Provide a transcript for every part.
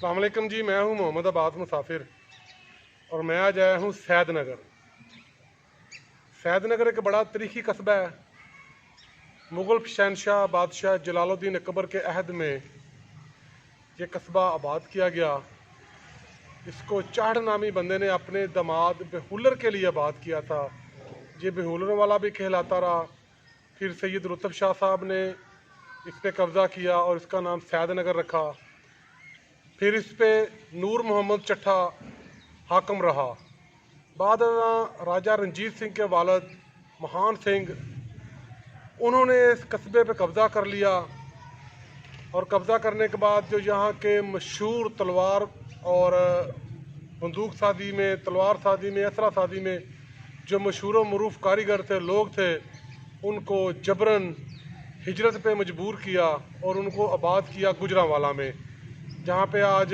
अस्सलाम वालेकुम जी। मैं हूं मोहम्मद अब्बास मुसाफिर और मैं आज आया हूं सैदनगर। सैदनगर एक बड़ा तारीखी कस्बा है। मुग़ल शहनशाह बादशाह जलालुद्दीन अकबर के अहद में ये कस्बा आबाद किया गया। इसको चाढ़ नामी बंदे ने अपने दामाद बेहुलर के लिए आबाद किया था। ये बेहुलर वाला भी कहलाता रहा। फिर सैयद रुतब शाह साहब ने इस पर कब्ज़ा किया और इसका नाम सैदनगर रखा। फिर इस पर नूर मोहम्मद चट्ठा हाकम रहा। बाद में राजा रंजीत सिंह के वालिद महान सिंह उन्होंने इस कस्बे पे कब्ज़ा कर लिया और कब्ज़ा करने के बाद जो यहाँ के मशहूर तलवार और बंदूक साजी में, तलवार साजी में, असरा साजी में जो मशहूर व मरूफ कारीगर थे, लोग थे, उनको जबरन हिजरत पे मजबूर किया और उनको आबाद किया गुजरांवाला में, जहाँ पे आज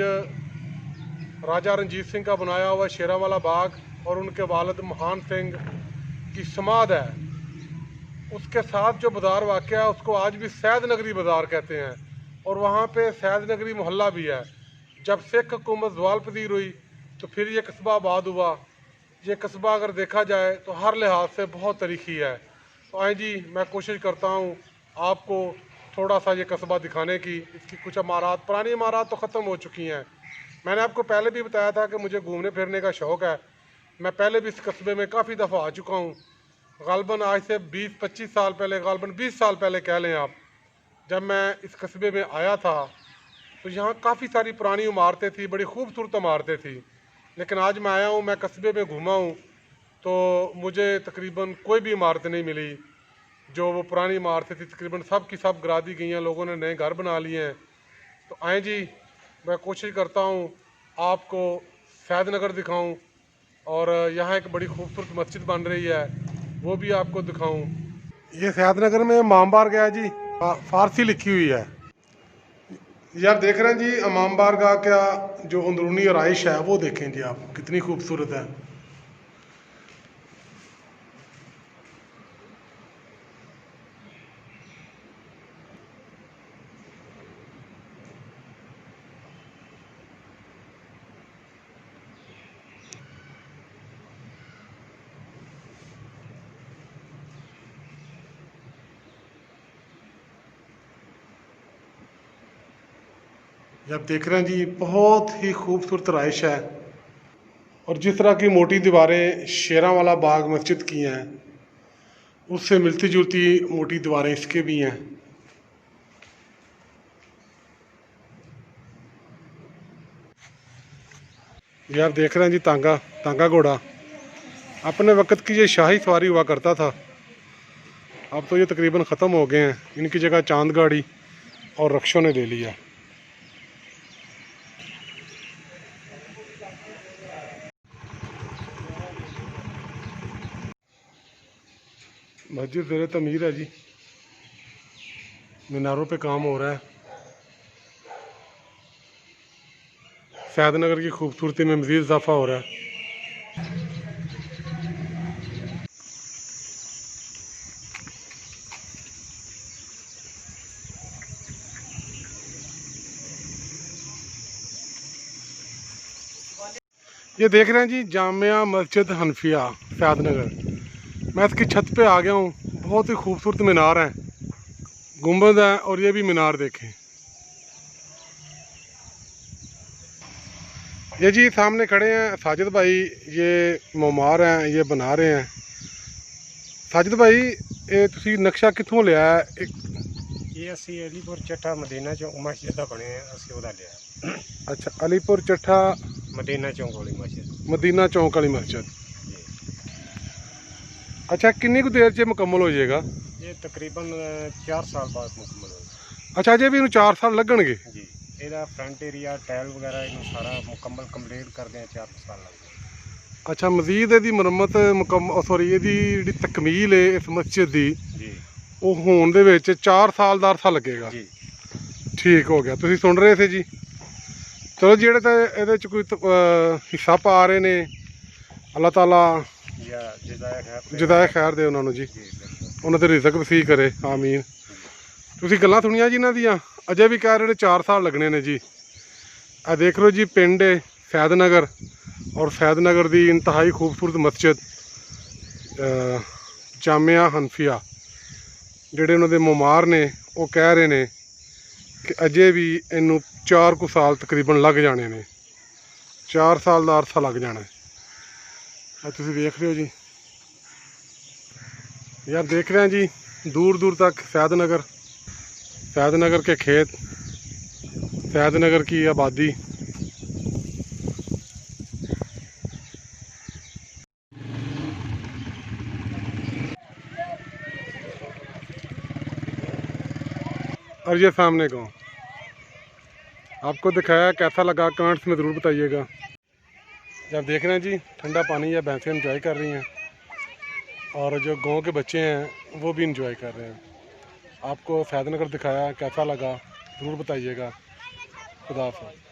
राजा रंजीत सिंह का बनाया हुआ शेरांवाला बाग और उनके वालिद महान सिंह की समाध है। उसके साथ जो बाज़ार वाक़या है उसको आज भी सैदनगरी बाज़ार कहते हैं और वहाँ पे सैदनगरी मोहल्ला भी है। जब सिख हुकूमत ज़वाल पजीर हुई तो फिर ये कस्बा आबाद हुआ। ये कस्बा अगर देखा जाए तो हर लिहाज से बहुत तारीखी है। तो आए जी, मैं कोशिश करता हूँ आपको थोड़ा सा ये कस्बा दिखाने की। इसकी कुछ इमारत, पुरानी इमारत तो ख़त्म हो चुकी हैं। मैंने आपको पहले भी बताया था कि मुझे घूमने फिरने का शौक़ है। मैं पहले भी इस कस्बे में काफ़ी दफ़ा आ चुका हूँ। ग़ालिबन आज से 20-25 साल पहले, ग़ालिबन 20 साल पहले कह लें आप, जब मैं इस कस्बे में आया था तो यहाँ काफ़ी सारी पुरानी इमारतें थी, बड़ी खूबसूरत इमारतें थी। लेकिन आज मैं आया हूँ, मैं कस्बे में घूमा हूँ तो मुझे तकरीबन कोई भी इमारत नहीं मिली। जो वो पुरानी इमारतें थी तकरीबन सब की सब गिरा दी गई हैं, लोगों ने नए घर बना लिए हैं। तो आए जी, मैं कोशिश करता हूँ आपको सैदनगर दिखाऊँ और यहाँ एक बड़ी खूबसूरत मस्जिद बन रही है वो भी आपको दिखाऊँ। ये सैदनगर में इमाम बारगाह जी, फ़ारसी लिखी हुई है। ये आप देख रहे हैं जी इमाम बारगाह का जो अंदरूनी आराइश है वो देखें जी आप, कितनी खूबसूरत है। ये आप देख रहे हैं जी, बहुत ही खूबसूरत रहाइश है और जिस तरह की मोटी दीवारें शेरांवाला बाग मस्जिद की हैं उससे मिलती जुलती मोटी दीवारें इसके भी हैं। ये आप देख रहे हैं जी तांगा, तांगा घोड़ा। अपने वक्त की ये शाही सवारी हुआ करता था। अब तो ये तकरीबन ख़त्म हो गए हैं। इनकी जगह चांद गाड़ी और रक्षों ने ले लिया। मस्जिद ज़ेर तमीर है जी, मीनारों पे काम हो रहा है। सैदनगर की खूबसूरती में मज़ीद इजाफा हो रहा है। ये देख रहे हैं जी जामिया मस्जिद हनफिया सैदनगर। मैं इसकी छत पे आ गया हूँ। बहुत ही खूबसूरत मीनार है, गुंबद है और ये भी मीनार देखें। ये जी सामने खड़े हैं साजिद भाई, ये मोमार हैं, ये बना रहे हैं। साजिद भाई, ये तुसी नक्शा कित्थों लिया है? ये असी अलीपुर चट्ठा मदीना चौक मस्जिद दा बने असी ओदा लिया। अच्छा, अलीपुर चट्ठा मदीना चौक वाली मस्जिद, मदीना चौक वाली मस्जिद। अच्छा, कितनी कुछ देर से मुकम्मल हो जाएगा? ये तकरीबन 4 साल बाद मुकम्मल होगा। अच्छा जी, भी 4 साल लगणगे जी। ਇਹਦਾ फ्रंट एरिया टाइल वगैरह ਇਹਨੂੰ सारा मुकम्मल कंप्लीट करदे 4 साल लगदे। अच्छा, मजीद ਇਹਦੀ ਮੁਰੰਮਤ ਸੌਰੀ ਇਹਦੀ ਜਿਹੜੀ ਤਕਮੀਲ ਹੈ ਇਸ ਮਸਜਿਦ ਦੀ ਜੀ ਉਹ ਹੋਣ ਦੇ ਵਿੱਚ 4 ਸਾਲ ਦਾ ਅਰਸਾ ਲੱਗੇਗਾ ਜੀ। ਠੀਕ ਹੋ ਗਿਆ। ਤੁਸੀਂ ਸੁਣ ਰਹੇ ਸੀ ਜੀ। ਚਲੋ, ਜਿਹੜੇ ਤਾਂ ਇਹਦੇ ਚ ਕੋਈ ਹਿੱਸਾ ਪਾ ਰਹੇ ਨੇ, ਅੱਲਾਹ ਤਾਲਾ ਜਜ਼ਾਏ ਖੈਰ ਦੇ ਉਹਨਾਂ ਨੂੰ ਜੀ, ਉਹਨਾਂ ਦੇ ਰਿਜ਼ਕ ਵਸੀਅ ਕਰੇ, ਆਮੀਨ। ਤੁਸੀਂ ਗੱਲਾਂ ਸੁਣੀਆਂ ਜੀ ਇਹਨਾਂ ਦੀਆਂ, ਅਜੇ ਵੀ ਕਹਿ ਰਹੇ ਨੇ 4 ਸਾਲ ਲੱਗਣੇ ਨੇ ਜੀ। आ देख लो जी पिंड है फैदनगर और फैदनगर की इंतहाई खूबसूरत मस्जिद जामिया हनफिया ਜਿਹੜੇ ਉਹਨਾਂ ਦੇ ਮੁਮਾਰ ਨੇ ਉਹ ਕਹਿ ਰਹੇ ਨੇ ਕਿ ਅਜੇ ਵੀ ਇਹਨੂੰ 4 ਕੁ ਸਾਲ ਤਕਰੀਬਨ ਲੱਗ ਜਾਣੇ ਨੇ 4 ਸਾਲ ਦਾ ਅਰਸਾ ਲੱਗ ਜਾਣਾ ਹੈ। ਤੁਸੀਂ ਵੇਖ ਰਹੇ ਹੋ ਜੀ यार देख रहे हैं जी दूर दूर तक फैदनगर के खेत, फैदनगर की आबादी। और ये सामने गाँव आपको दिखाया, कैसा लगा कमेंट्स में ज़रूर बताइएगा। जब देख रहे हैं जी ठंडा पानी है, भैंसें एंजॉय कर रही हैं और जो गांव के बच्चे हैं वो भी इंजॉय कर रहे हैं। आपको फैदनगर दिखाया, कैसा लगा ज़रूर बताइएगा। खुदा हाफ़िज़।